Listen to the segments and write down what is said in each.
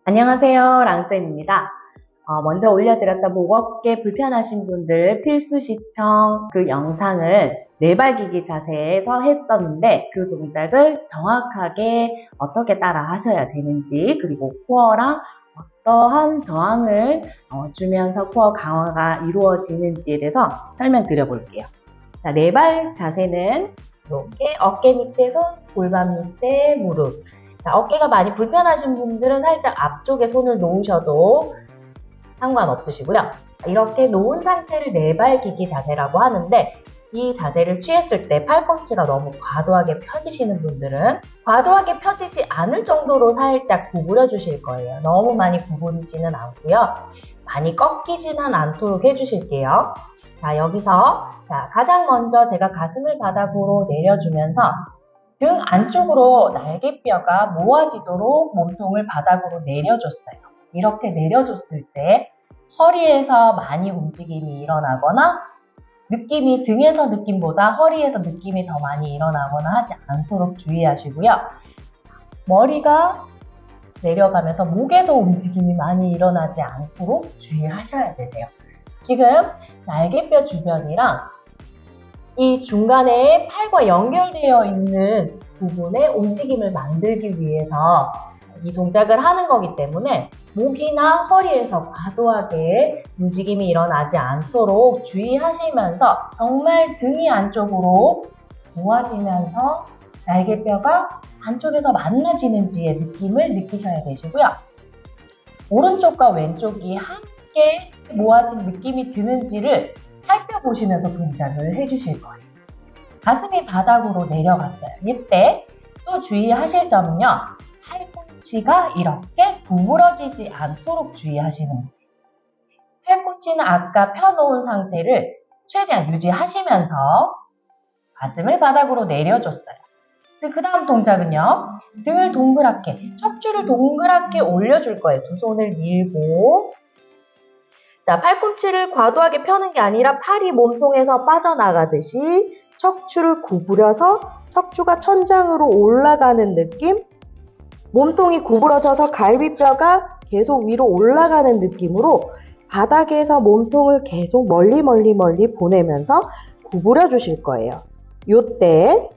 안녕하세요. 랑쌤입니다. 먼저 올려드렸던 목 어깨 불편하신 분들 필수 시청 그 영상을 네발기기 자세에서 했었는데 그 동작을 정확하게 어떻게 따라 하셔야 되는지, 그리고 코어랑 어떠한 저항을 주면서 코어 강화가 이루어지는지에 대해서 설명드려 볼게요. 자, 네발 자세는 이렇게 어깨 밑에 손, 골반 밑에 무릎. 자, 어깨가 많이 불편하신 분들은 살짝 앞쪽에 손을 놓으셔도 상관없으시고요. 이렇게 놓은 상태를 네발기기 자세라고 하는데, 이 자세를 취했을 때 팔꿈치가 너무 과도하게 펴지시는 분들은 과도하게 펴지지 않을 정도로 살짝 구부려 주실 거예요. 너무 많이 구부리지는 않고요. 많이 꺾이지는 않도록 해주실게요. 자, 여기서 가장 먼저 제가 가슴을 바닥으로 내려주면서 등 안쪽으로 날개뼈가 모아지도록 몸통을 바닥으로 내려줬어요. 이렇게 내려줬을 때 허리에서 많이 움직임이 일어나거나 느낌이 등에서 느낌보다 허리에서 느낌이 더 많이 일어나거나 하지 않도록 주의하시고요. 머리가 내려가면서 목에서 움직임이 많이 일어나지 않도록 주의하셔야 되세요. 지금 날개뼈 주변이랑 이 중간에 팔과 연결되어 있는 부분에 움직임을 만들기 위해서 이 동작을 하는 거기 때문에 목이나 허리에서 과도하게 움직임이 일어나지 않도록 주의하시면서 정말 등이 안쪽으로 모아지면서 날개뼈가 안쪽에서 만나지는지의 느낌을 느끼셔야 되시고요. 오른쪽과 왼쪽이 함께 모아진 느낌이 드는지를 살펴보시면서 동작을 해주실 거예요. 가슴이 바닥으로 내려갔어요. 이때 또 주의하실 점은요. 팔꿈치가 이렇게 구부러지지 않도록 주의하시는 거예요. 팔꿈치는 아까 펴놓은 상태를 최대한 유지하시면서 가슴을 바닥으로 내려줬어요. 그 다음 동작은요. 등을 동그랗게, 척추를 동그랗게 올려줄 거예요. 두 손을 밀고, 자, 팔꿈치를 과도하게 펴는 게 아니라 팔이 몸통에서 빠져나가듯이 척추를 구부려서 척추가 천장으로 올라가는 느낌, 몸통이 구부러져서 갈비뼈가 계속 위로 올라가는 느낌으로 바닥에서 몸통을 계속 멀리 보내면서 구부려 주실 거예요. 이때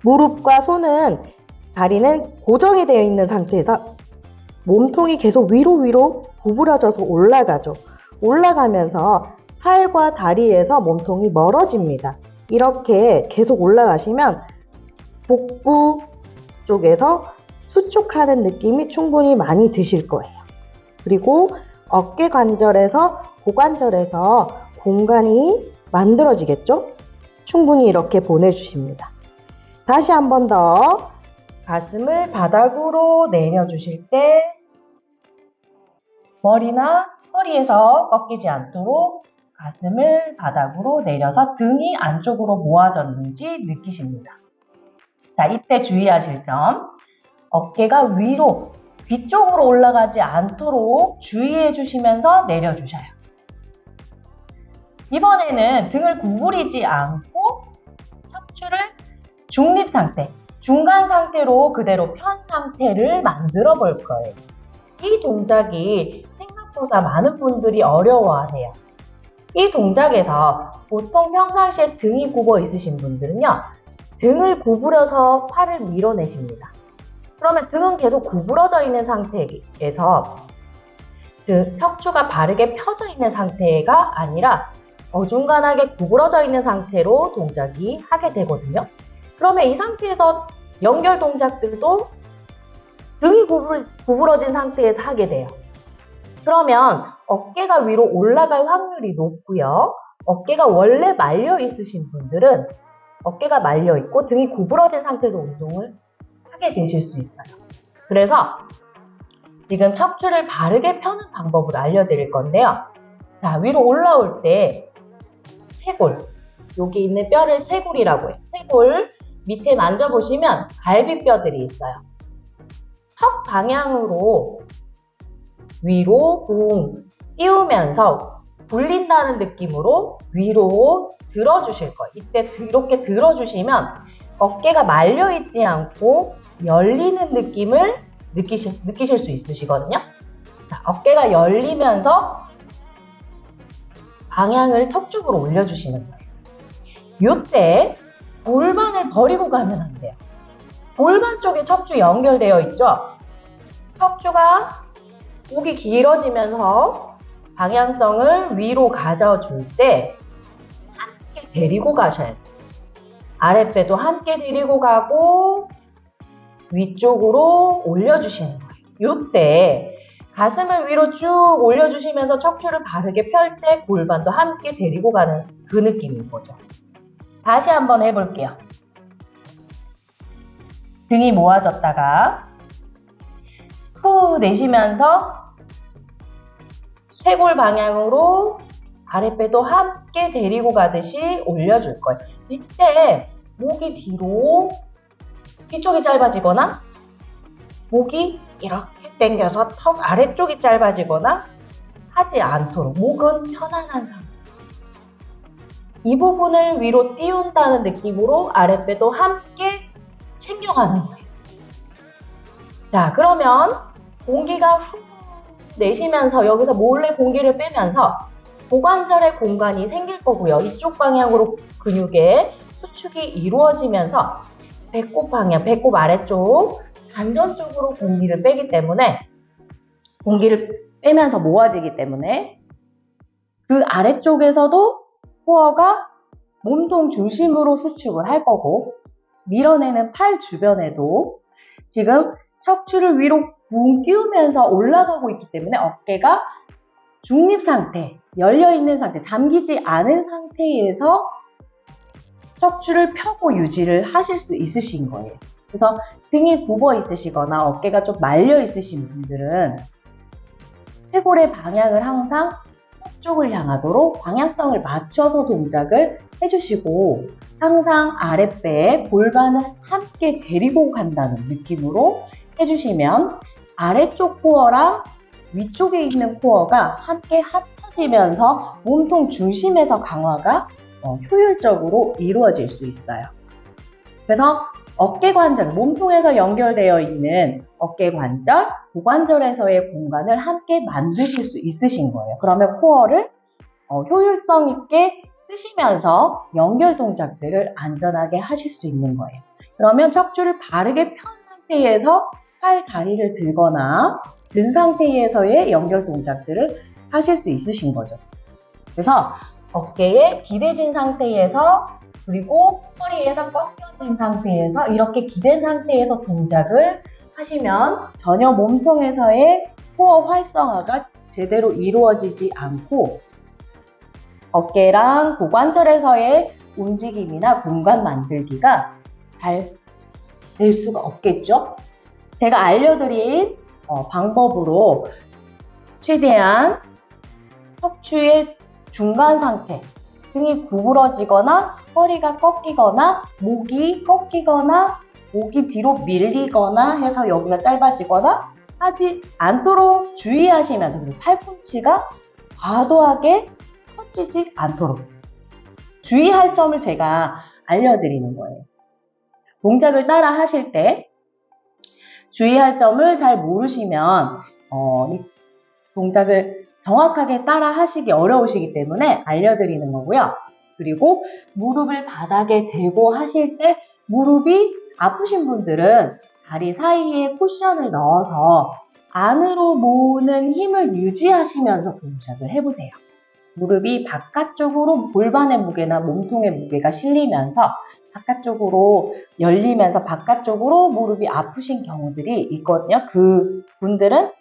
무릎과 손은, 다리는 고정이 되어 있는 상태에서 몸통이 계속 위로 구부러져서 올라가죠. 올라가면서 팔과 다리에서 몸통이 멀어집니다. 이렇게 계속 올라가시면 복부 쪽에서 수축하는 느낌이 충분히 많이 드실 거예요. 그리고 어깨 관절에서 고관절에서 공간이 만들어지겠죠? 충분히 이렇게 보내주십니다. 다시 한 번 더 가슴을 바닥으로 내려주실 때 머리나 허리에서 꺾이지 않도록 가슴을 바닥으로 내려서 등이 안쪽으로 모아졌는지 느끼십니다. 자, 이때 주의하실 점, 어깨가 위로, 뒤쪽으로 올라가지 않도록 주의해 주시면서 내려주셔요. 이번에는 등을 구부리지 않고 척추를 중립 상태, 중간 상태로 그대로 편 상태를 만들어 볼 거예요. 이 동작이 생각보다 많은 분들이 어려워하세요. 이 동작에서 보통 평상시에 등이 굽어 있으신 분들은요, 등을 구부려서 팔을 밀어내십니다. 그러면 등은 계속 구부러져 있는 상태에서 척추가 바르게 펴져 있는 상태가 아니라 어중간하게 구부러져 있는 상태로 동작이 하게 되거든요. 그러면 이 상태에서 연결 동작들도 등이 구부러진 상태에서 하게 돼요. 그러면 어깨가 위로 올라갈 확률이 높고요. 어깨가 원래 말려 있으신 분들은 어깨가 말려 있고 등이 구부러진 상태에서 운동을 하게 되실 수 있어요. 그래서 지금 척추를 바르게 펴는 방법을 알려드릴 건데요. 자, 위로 올라올 때 쇄골, 여기 있는 뼈를 쇄골이라고 해요. 쇄골 밑에 만져보시면 갈비뼈들이 있어요. 턱 방향으로 위로 붕 띄우면서 굴린다는 느낌으로 위로 들어주실 거예요. 이때 이렇게 들어주시면 어깨가 말려있지 않고 열리는 느낌을 느끼실 수 있으시거든요. 자, 어깨가 열리면서 방향을 턱 쪽으로 올려주시는 거예요. 이때 골반을 버리고 가면 안 돼요. 골반 쪽에 척추 연결되어 있죠? 척추가 목이 길어지면서 방향성을 위로 가져줄 때 함께 데리고 가셔야 돼요. 아랫배도 함께 데리고 가고 위쪽으로 올려주시는 거예요. 이때 가슴을 위로 쭉 올려주시면서 척추를 바르게 펼 때 골반도 함께 데리고 가는 그 느낌인 거죠. 다시 한번 해볼게요. 등이 모아졌다가 후 내쉬면서 쇄골 방향으로 아랫배도 함께 데리고 가듯이 올려줄 거예요. 이때 목이 뒤로 뒤쪽이 짧아지거나 목이 이렇게 당겨서 턱 아래쪽이 짧아지거나 하지 않도록 목은 편안한 상태. 이 부분을 위로 띄운다는 느낌으로 아랫배도 함께 챙겨가는 거예요. 자, 그러면 공기가 후 내쉬면서 여기서 몰래 공기를 빼면서 고관절의 공간이 생길 거고요. 이쪽 방향으로 근육의 수축이 이루어지면서 배꼽 방향, 배꼽 아래쪽 단전 쪽으로 공기를 빼기 때문에 공기를 빼면서 모아지기 때문에 그 아래쪽에서도 코어가 몸통 중심으로 수축을 할 거고 밀어내는 팔 주변에도 지금 척추를 위로 붕 띄우면서 올라가고 있기 때문에 어깨가 중립 상태, 열려있는 상태, 잠기지 않은 상태에서 척추를 펴고 유지를 하실 수 있으신 거예요. 그래서 등이 굽어 있으시거나 어깨가 좀 말려 있으신 분들은 쇄골의 방향을 항상 쪽을 향하도록 방향성을 맞춰서 동작을 해주시고 항상 아랫배에 골반을 함께 데리고 간다는 느낌으로 해주시면 아래쪽 코어랑 위쪽에 있는 코어가 함께 합쳐지면서 몸통 중심에서 강화가 효율적으로 이루어질 수 있어요. 그래서 어깨관절, 몸통에서 연결되어 있는 어깨관절, 고관절에서의 공간을 함께 만드실 수 있으신 거예요. 그러면 코어를 효율성 있게 쓰시면서 연결 동작들을 안전하게 하실 수 있는 거예요. 그러면 척추를 바르게 편 상태에서 팔, 다리를 들거나 든 상태에서의 연결 동작들을 하실 수 있으신 거죠. 그래서 어깨에 기대진 상태에서 그리고 허리에서 꺾여진 상태에서 이렇게 기댄 상태에서 동작을 하시면 전혀 몸통에서의 코어 활성화가 제대로 이루어지지 않고 어깨랑 고관절에서의 움직임이나 공간 만들기가 잘 될 수가 없겠죠? 제가 알려드린 방법으로 최대한 척추의 중간 상태, 등이 구부러지거나 허리가 꺾이거나 목이 꺾이거나 목이 뒤로 밀리거나 해서 여기가 짧아지거나 하지 않도록 주의하시면서 그리고 팔꿈치가 과도하게 커지지 않도록 주의할 점을 제가 알려드리는 거예요. 동작을 따라 하실 때 주의할 점을 잘 모르시면 이 동작을 정확하게 따라 하시기 어려우시기 때문에 알려드리는 거고요. 그리고 무릎을 바닥에 대고 하실 때 무릎이 아프신 분들은 다리 사이에 쿠션을 넣어서 안으로 모으는 힘을 유지하시면서 동작을 해보세요. 무릎이 바깥쪽으로 골반의 무게나 몸통의 무게가 실리면서 바깥쪽으로 열리면서 바깥쪽으로 무릎이 아프신 경우들이 있거든요. 그 분들은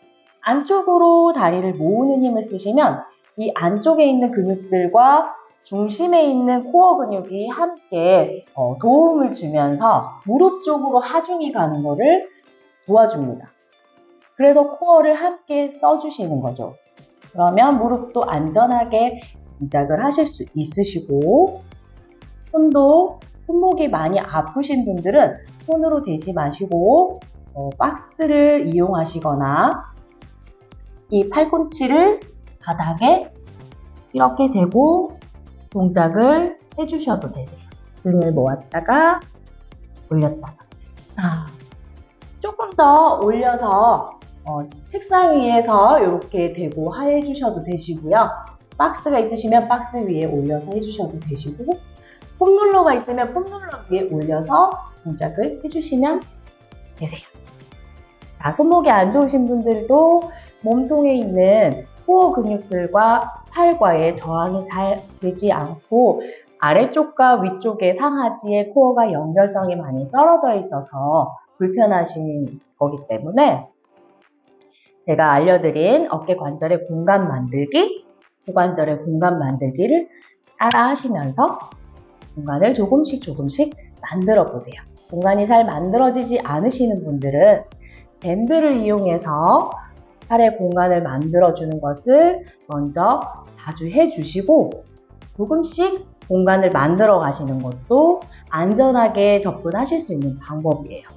안쪽으로 다리를 모으는 힘을 쓰시면 이 안쪽에 있는 근육들과 중심에 있는 코어 근육이 함께 도움을 주면서 무릎 쪽으로 하중이 가는 것을 도와줍니다. 그래서 코어를 함께 써주시는 거죠. 그러면 무릎도 안전하게 동작을 하실 수 있으시고 손목이 많이 아프신 분들은 손으로 대지 마시고 박스를 이용하시거나 이 팔꿈치를 바닥에 이렇게 대고 동작을 해주셔도 되세요. 등을 모았다가 올렸다가 조금 더 올려서 책상 위에서 이렇게 대고 해주셔도 되시고요. 박스가 있으시면 박스 위에 올려서 해주셔도 되시고, 폼롤러가 있으면 폼롤러 위에 올려서 동작을 해주시면 되세요. 자, 손목이 안 좋으신 분들도 몸통에 있는 코어 근육들과 팔과의 저항이 잘 되지 않고 아래쪽과 위쪽의 상하지에 코어가 연결성이 많이 떨어져 있어서 불편하신 거기 때문에 제가 알려드린 어깨 관절의 공간 만들기, 고관절의 공간 만들기를 따라 하시면서 공간을 조금씩 만들어 보세요. 공간이 잘 만들어지지 않으시는 분들은 밴드를 이용해서 팔의 공간을 만들어주는 것을 먼저 자주 해주시고 조금씩 공간을 만들어 가시는 것도 안전하게 접근하실 수 있는 방법이에요.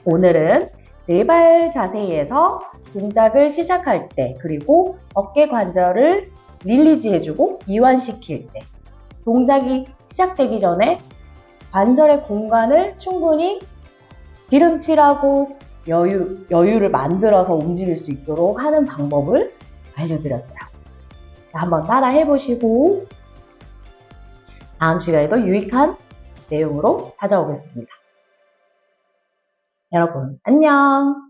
오늘은 네발 자세에서 동작을 시작할 때, 그리고 어깨 관절을 릴리즈 해주고 이완시킬 때, 동작이 시작되기 전에 관절의 공간을 충분히 기름칠하고 여유를 만들어서 움직일 수 있도록 하는 방법을 알려드렸어요. 한번 따라 해보시고 다음 시간에도 유익한 내용으로 찾아오겠습니다. 여러분 안녕.